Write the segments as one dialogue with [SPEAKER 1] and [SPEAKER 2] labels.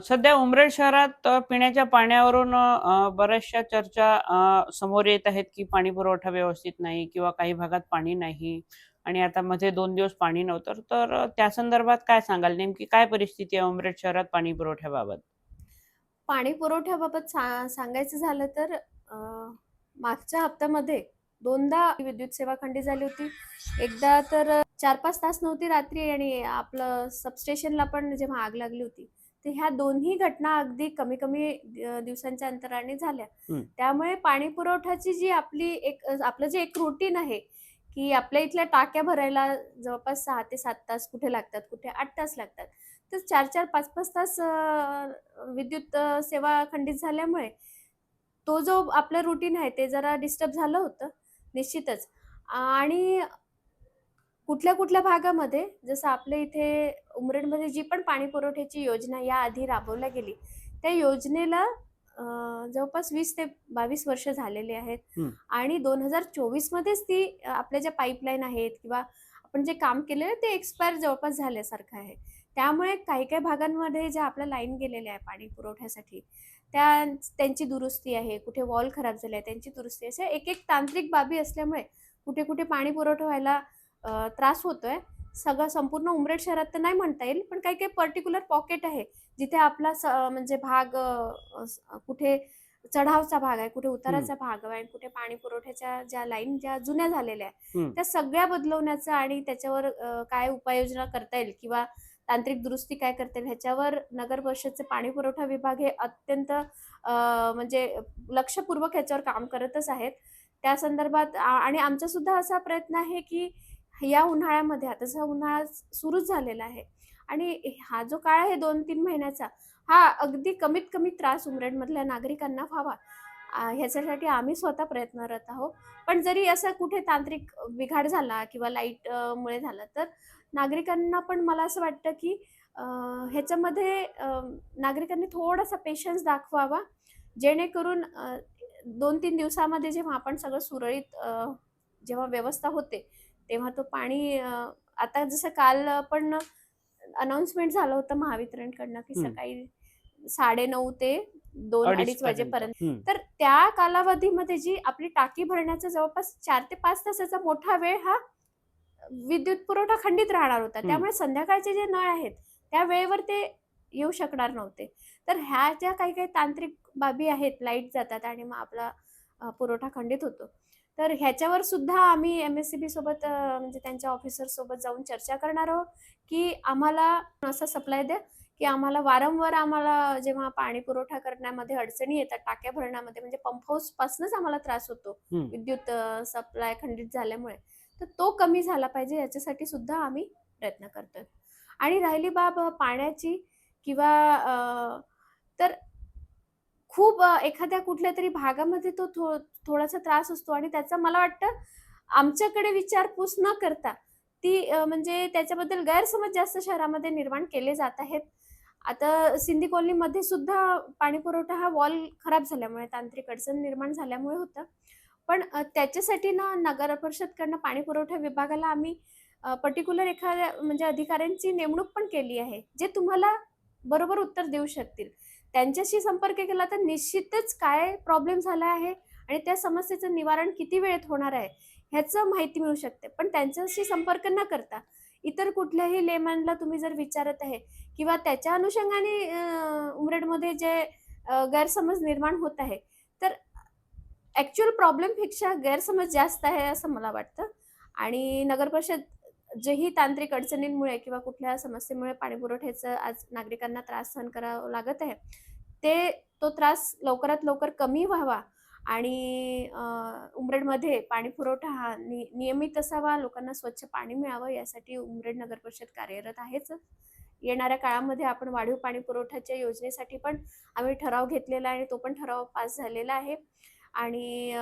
[SPEAKER 1] सध्या उमरेड शहरात पिण्याच्या पाण्यावरून बऱ्याचशा चर्चा समोर येत आहेत, की पाणी पुरवठा व्यवस्थित नाही किंवा काही भागात पाणी नाही आणि आता मध्ये 2 दिवस पाणी नव्हतं. तर त्या संदर्भात काय सांगाल? नेमकी काय परिस्थिती आहे उमरेड शहरात पाणी पुरवठ्याबाबत?
[SPEAKER 2] पाणी पुरवठ्याबाबत सांगायचं झालं तर मागच्या हप्त्यामध्ये दोनदा विद्युत सेवा खंडित झाली होती. एकदा तर 4-5 तास नव्हती रात्री आणि आपलं सबस्टेशनला पण जेव्हा आग लागली होती. तर ह्या दोन्ही घटना अगदी कमी-कमी दिवसांच्या अंतराने झाल्या.
[SPEAKER 1] हं.
[SPEAKER 2] त्यामुळे पाणी पुरवठ्याची जी आपलं जे एक रूटीन आहे, की आपल्या इथल्या टाक्या भरायला जवळपास 6 ते 7 तास कुठे लागतात, कुठे 8 तास लागतात. तर 4-4, 5-5 तास विद्युत सेवा खंडित झाल्यामुळे तो जो आपलं रुटीन आहे ते जरा डिस्टर्ब झालं होतं निश्चितच. आणि कुठल्या-कुठल्या भागामध्ये जसं आपल्या इथे उमरेडमध्ये जी पण पाणी पुरवठ्याची योजना याआधी राबवल्या गेली, त्या योजनेला जवळपास 20 ते 22 वर्ष झालेली आहेत.
[SPEAKER 1] हं.
[SPEAKER 2] आणि 2024 मध्येच ती आपल्या ज्या पाईपलाईन आहेत किंवा आपण जे काम केलेलं ते एक्सपायर जवळपास झाल्यासारखं आहे. त्यामुळे काही-काही भागांमध्ये ज्या आपल्या लाईन गेलेल्या आहे पाणी पुरवठ्यासाठी, त्यांची दुरुस्ती आहे, कुठे वॉल खराब झाले आहे त्यांची दुरुस्ती आहे. अशा एक-एक तांत्रिक बाबी असल्यामुळे कुठे-कुठे पाणी पुरवठा व्हायला त्रास होतोय. सगळं संपूर्ण उमरेड शहरात तर नाही म्हणता येईल, पण काही-काही पर्टिक्युलर पॉकेट आहे, जिथे आपला म्हणजे भाग कुठे चढावचा भाग आहे, कुठे
[SPEAKER 1] हं.
[SPEAKER 2] उताराचा भाग आहे, कुठे पाणी पुरवठ्याच्या ज्या लाईन ज्या जुन्या झालेल्या आहेत,
[SPEAKER 1] हं.
[SPEAKER 2] त्या सगळ्या बदलवण्याचं आणि त्याच्यावर काय उपाययोजना करता येईल किंवा तांत्रिक दुरुस्ती काय करता येईल ह्याच्यावर नगर परिषदचे पाणी पुरवठा विभाग हे अत्यंत म्हणजे लक्षपूर्वक ह्याच्यावर काम करतच आहेत. त्या संदर्भात आणि आमचा सुद्धा असा प्रयत्न आहे, की या उन्हाळ्यामध्ये आता जसा उन्हाळा सुरूच झालेला आहे आणि हा जो काळ आहे 2-3 महिन्याचा, हा अगदी कमीत कमी त्रास उमरेडमधल्या नागरिकांना व्हावा ह्याच्यासाठी आम्ही स्वतः प्रयत्नरत आहोत. पण जरी असं कुठे तांत्रिक बिघाड झाला किंवा लाईट मुळे झाला, तर नागरिकांना पण मला असं वाटतं, की अ, ह्याच्यामध्ये नागरिकांनी थोडासा पेशन्स दाखवावा, जेणेकरून 2-3 दिवसामध्ये जेव्हा आपण सगळं सुरळीत जेव्हा व्यवस्था होते, तेव्हा तो पाणी आता जसं काल पण अनाउन्समेंट झालं होतं महावितरणकडनं, की
[SPEAKER 1] हं.
[SPEAKER 2] सकाळी 9:30 ते 2-2:30
[SPEAKER 1] 2:30 पर्यंत.
[SPEAKER 2] वाजेपर्यंत.
[SPEAKER 1] हं.
[SPEAKER 2] तर त्या कालावधीमध्ये जी आपली टाकी भरण्याचा जवळपास 4 ते 5 तासाचा मोठा वेळ हा विद्युत पुरवठा खंडित राहणार होता.
[SPEAKER 1] हं.
[SPEAKER 2] त्यामुळे संध्याकाळचे जे नळ आहेत, त्या वेळेवर ते येऊ शकणार नव्हते. तर ह्या ज्या काही-काही तांत्रिक बाबी आहेत, लाईट जातात आणि मग आपला पुरवठा खंडित होतो. तर ह्याच्यावर सुद्धा आम्ही एम-एस-सी-बी सोबत म्हणजे त्यांच्या ऑफिसर सोबत जाऊन चर्चा करणार आहोत, की आम्हाला असा सप्लाय द्या, की आम्हाला वारंवार जेव्हा पाणी पुरवठा करण्यामध्ये अडचणी येतात, टाक्या भरण्यामध्ये म्हणजे पंप हाऊसपासूनच आम्हाला त्रास होतो,
[SPEAKER 1] हं.
[SPEAKER 2] विद्युत सप्लाय खंडित झाल्यामुळे. तर तो कमी झाला पाहिजे याच्यासाठी सुद्धा आम्ही प्रयत्न करतोय. आणि राहिली बाब पाण्याची किंवा तर खूप एखाद्या कुठल्यातरी भागामध्ये तो थोडासा त्रास असतो आणि त्याचा मला वाटतं आमच्याकडे विचारपूस न करता ती म्हणजे त्याच्याबद्दल गैरसमज जास्त शहरामध्ये निर्माण केले जात आहेत. आता सिंधी कॉलनीमध्ये सुद्धा पाणी पुरवठा हा वॉल खराब झाल्यामुळे, तांत्रिक अडचण निर्माण झाल्यामुळे होतं. पण त्याच्यासाठी ना नगर परिषदकडनं पाणी पुरवठा विभागाला आम्ही पर्टिक्युलर एखाद्या म्हणजे अधिकाऱ्यांची नेमणूक पण केली आहे, जे तुम्हाला बरोबर उत्तर देऊ शकतील. त्यांच्याशी संपर्क केला तर निश्चितच काय प्रॉब्लेम झाला आहे आणि त्या समस्येचं निवारण किती वेळेत होणार आहे, ह्याचं माहिती मिळू शकते. पण त्यांच्याशी संपर्क न करता इतर कुठल्याही लेमॅनला तुम्ही जर विचारत आहे किंवा त्याच्या अनुषंगाने उमरेडमध्ये जे गैरसमज निर्माण होत आहे, तर ॲक्चुअल प्रॉब्लेमपेक्षा गैरसमज जास्त आहे असं मला वाटतं. आणि नगर परिषद जेही तांत्रिक अडचणींमुळे किंवा कुठल्या समस्येमुळे पाणीपुरवठ्याचं आज नागरिकांना त्रास सहन करावा लागत आहे, तो त्रास लवकरात लवकर कमी व्हावा आणि उमरेडमध्ये पाणीपुरवठा हा नियमित असावा, लोकांना स्वच्छ पाणी मिळावं यासाठी उमरेड नगर परिषद कार्यरत आहेच. येणाऱ्या काळामध्ये आपण वाढीव पाणी पुरवठ्याच्या योजनेसाठी पण आम्ही ठराव घेतलेला आहे आणि तो पण ठराव पास झालेला आहे. आणि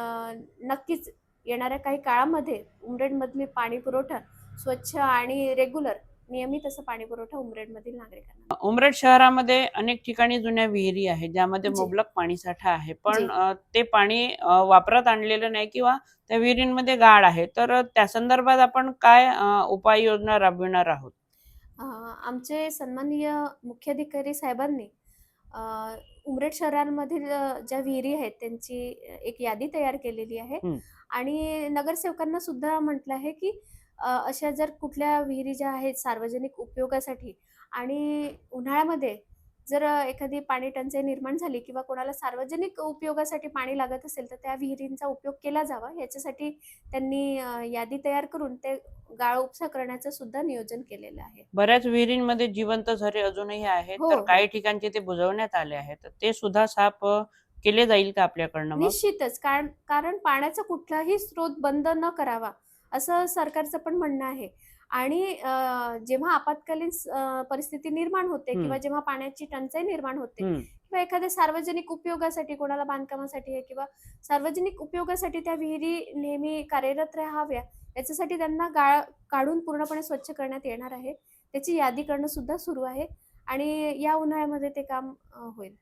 [SPEAKER 2] नक्कीच येणाऱ्या काही काळामध्ये उमरेडमधली पाणी पुरवठा स्वच्छ आणि रेग्युलर नियमित असं पाणी पुरवठा उमरेडमधील नागरिकांना
[SPEAKER 1] उमरेड शहरामध्ये अनेक ठिकाणी जुन्या विहिरी आहेत, ज्यामध्ये
[SPEAKER 2] जी,
[SPEAKER 1] मुबलक पाणीसाठा आहे.
[SPEAKER 2] जी.
[SPEAKER 1] पण ते पाणी वापरात आणलेलं नाही किंवा त्या विहिरींमध्ये गाळ आहे. तर त्या संदर्भात आपण काय उपाययोजना राबविणार आहोत?
[SPEAKER 2] आमचे सन्माननीय मुख्याधिकारी साहेबांनी उमरेड शहरांमधील ज्या विहिरी आहेत त्यांची एक यादी तयार केलेली आहे
[SPEAKER 1] हं.
[SPEAKER 2] आणि नगरसेवकांना सुद्धा म्हटलं आहे की अशा जर कुठल्या विहिरी ज्या आहेत सार्वजनिक उपयोगासाठी आणि उन्हाळ्यामध्ये जर एखादी पाणी टंचाई निर्माण झाली किंवा कोणाला सार्वजनिक उपयोगासाठी पाणी लागत असेल तर त्या विहिरींचा उपयोग केला जावा याच्यासाठी त्यांनी यादी तयार करून ते गाळ उपसा करण्याचं सुद्धा नियोजन केलेलं आहे.
[SPEAKER 1] बऱ्याच विहिरींमध्ये जिवंत झरे अजूनही आहेत,
[SPEAKER 2] हो,
[SPEAKER 1] तर काही
[SPEAKER 2] हो.
[SPEAKER 1] ठिकाणचे ते बुजवण्यात आले आहेत. तर ते सुद्धा साफ केले जाईल का आपल्याकडनं मग?
[SPEAKER 2] निश्चितच. कारण कारण पाण्याचा कुठलाही स्रोत बंद न करावा, असं सरकारचं पण म्हणणं आहे. आणि जेव्हा आपत्कालीन परिस्थिती निर्माण होते
[SPEAKER 1] हं,
[SPEAKER 2] किंवा जेव्हा पाण्याची टंचाई निर्माण होते
[SPEAKER 1] हं.
[SPEAKER 2] किंवा एखाद्या सार्वजनिक उपयोगासाठी कोणाला बांधकामासाठी आहे किंवा सार्वजनिक उपयोगासाठी त्या विहिरी नेहमी कार्यरत राहाव्या, याच्यासाठी त्यांना गाळ काढून पूर्णपणे स्वच्छ करण्यात येणार आहे. त्याची यादी करणं सुद्धा सुरू आहे आणि या उन्हाळ्यामध्ये ते काम होईल.